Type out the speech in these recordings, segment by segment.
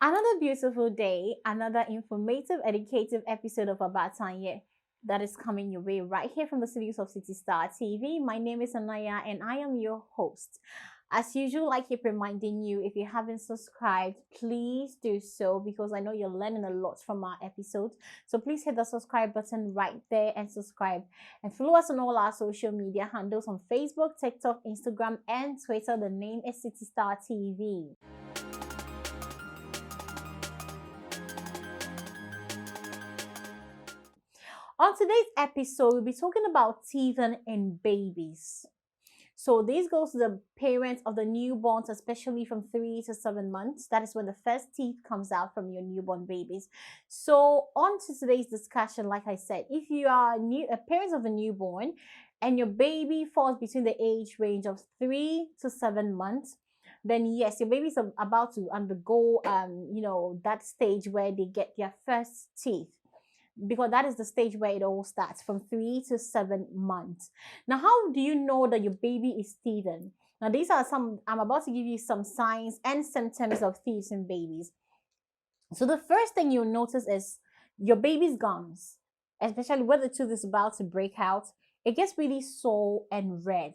Another beautiful day, another informative, educative episode of About Tanya that is coming your way right here from the studios of City Star TV. My name is Anaya and I am your host. As usual, I keep reminding you if you haven't subscribed, please do so because I know you're learning a lot from our episodes. So please hit the subscribe button right there and subscribe. And follow us on all our social media handles on Facebook, TikTok, Instagram, and Twitter. The name is City Star TV. On today's episode, we'll be talking about teething in babies. So this goes to the parents of the newborns, especially from 3 to 7 months. That is when the first teeth comes out from your newborn babies. So on to today's discussion, like I said, if you are a parent of a newborn and your baby falls between the age range of 3 to 7 months, then yes, your baby's about to undergo that stage where they get their first teeth, because that is the stage where it all starts from 3 to 7 months. Now, how do you know that your baby is teething? Now, these are I'm about to give you some signs and symptoms of teething in babies. So, the first thing you'll notice is your baby's gums, especially when the tooth is about to break out, it gets really sore and red.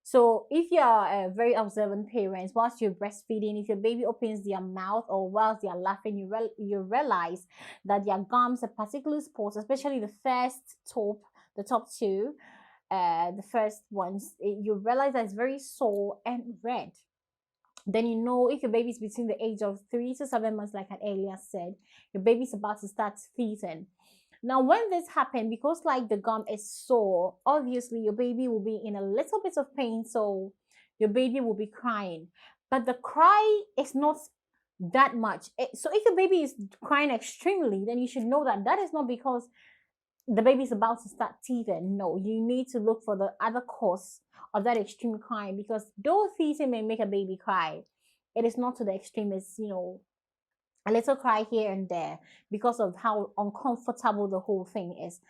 So if you're a very observant parent, whilst you're breastfeeding, if your baby opens their mouth or whilst they're laughing, you realize that their gums, a particular spot, especially the top two, the first ones, you realize that it's very sore and red. Then you know if your baby's between the age of 3 to 7 months, like I earlier said, your baby's about to start teething. Now, when this happens, because like the gum is sore, obviously your baby will be in a little bit of pain, so your baby will be crying. But the cry is not that much. So if your baby is crying extremely, then you should know that that is not because the baby is about to start teething. No, you need to look for the other cause of that extreme crying, because though teething may make a baby cry, it is not to the extreme. It's, a little cry here and there because of how uncomfortable the whole thing is.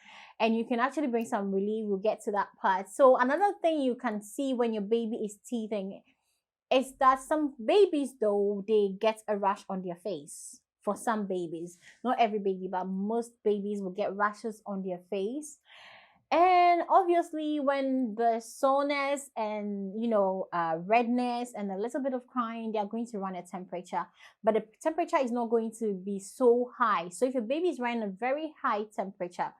And you can actually bring some relief. We'll get to that part. So another thing you can see when your baby is teething is that some babies, though, they get a rash on their face. For some babies, not every baby, but most babies will get rashes on their face. And obviously, when the soreness and redness and a little bit of crying, they are going to run a temperature, but the temperature is not going to be so high. So if your baby is running a very high temperature,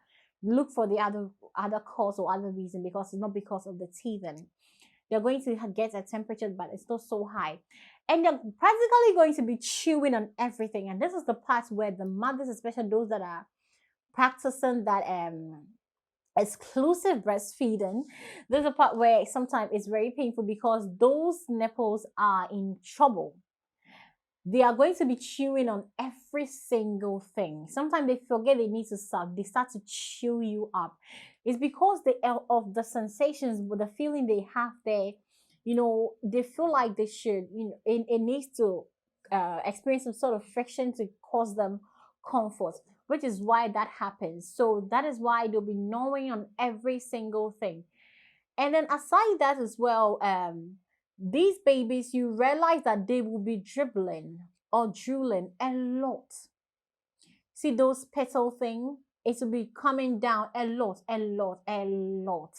look for the other cause or other reason, because it's not because of the teething. They're going to get a temperature, but it's not so high. And they're practically going to be chewing on everything. And this is the part where the mothers, especially those that are practicing that exclusive breastfeeding, there's a part where sometimes it's very painful because those nipples are in trouble. They are going to be chewing on every single thing. Sometimes they forget they need to suck. They start to chew you up. It's because of the sensations, the feeling they have there. They feel like they should. It needs to experience some sort of friction to cause them comfort, which is why that happens. So that is why they'll be gnawing on every single thing. And then aside that as well, these babies, you realize that they will be dribbling or drooling a lot. See those petal thing? It will be coming down a lot, a lot, a lot.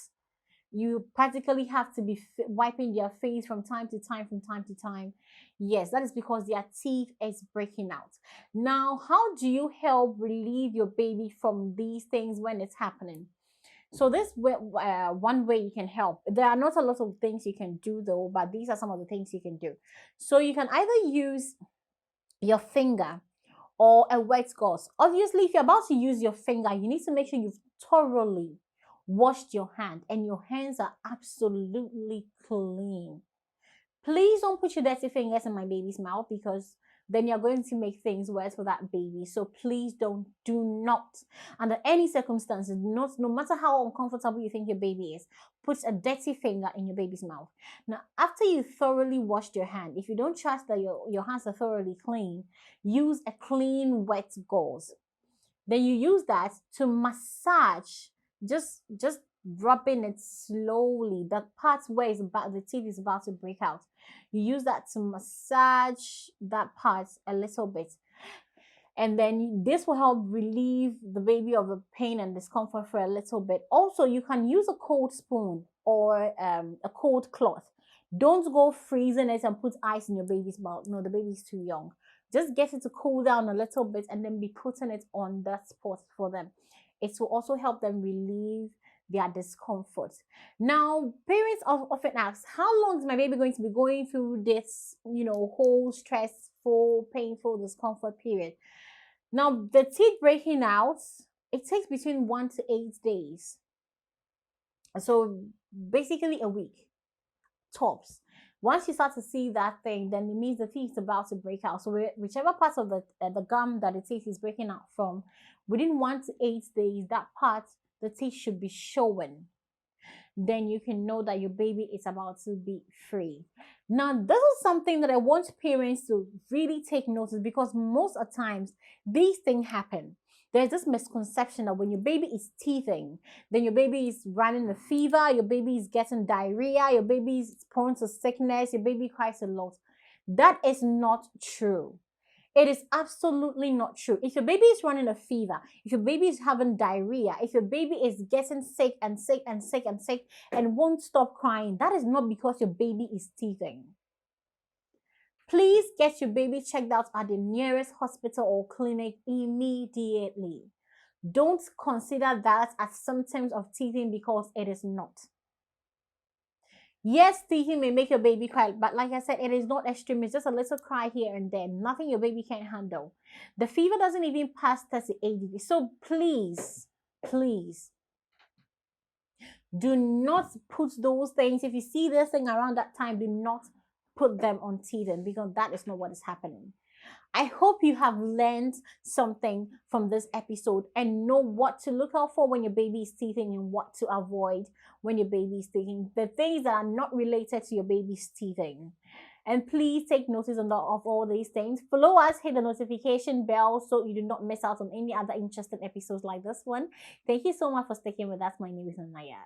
You practically have to be wiping their face from time to time, from time to time. Yes, that is because their teeth is breaking out. Now, how do you help relieve your baby from these things when it's happening? So this one way you can help. There are not a lot of things you can do though, but these are some of the things you can do. So you can either use your finger or a wet gauze. Obviously, if you're about to use your finger, you need to make sure you've thoroughly washed your hand and your hands are absolutely clean. Please don't put your dirty fingers in my baby's mouth, because then you're going to make things worse for that baby. So please do not, under any circumstances, no matter how uncomfortable you think your baby is, put a dirty finger in your baby's mouth. Now, after you thoroughly washed your hand, if you don't trust that your hands are thoroughly clean, use a clean wet gauze. Then you use that to massage, just rubbing it slowly, the part where the teeth is about to break out. You use that to massage that part a little bit. And then this will help relieve the baby of the pain and discomfort for a little bit. Also, you can use a cold spoon or a cold cloth. Don't go freezing it and put ice in your baby's mouth. No, the baby's too young. Just get it to cool down a little bit and then be putting it on that spot for them. It will also help them relieve their discomfort. Now, parents often ask, how long is my baby going to be going through this, whole stressful, painful discomfort period? Now, the teeth breaking out, it takes between 1 to 8 days. So basically a week, tops. Once you start to see that thing, then it means the teeth is about to break out. So whichever part of the gum that the teeth is breaking out from, within 1 to 8 days, that part, the teeth should be showing. Then you can know that your baby is about to be free. Now, this is something that I want parents to really take notice, because most of the times these things happen. There's this misconception that when your baby is teething, then your baby is running a fever, your baby is getting diarrhea, your baby is prone to sickness, your baby cries a lot. That is not true. It is absolutely not true. If your baby is running a fever, if your baby is having diarrhea, if your baby is getting sick and sick and sick and sick and won't stop crying, that is not because your baby is teething. Please get your baby checked out at the nearest hospital or clinic immediately. Don't consider that as symptoms of teething, because it is not. Yes, teething may make your baby cry, but like I said, it is not extreme. It's just a little cry here and there. Nothing your baby can't handle. The fever doesn't even pass 38 degrees. So please, please, do not put those things. If you see this thing around that time, do not put them on teething, because that is not what is happening. I hope you have learned something from this episode and know what to look out for when your baby is teething and what to avoid when your baby is teething. The things that are not related to your baby's teething. And please take notice of all these things. Follow us, hit the notification bell so you do not miss out on any other interesting episodes like this one. Thank you so much for sticking with us. My name is Anaya.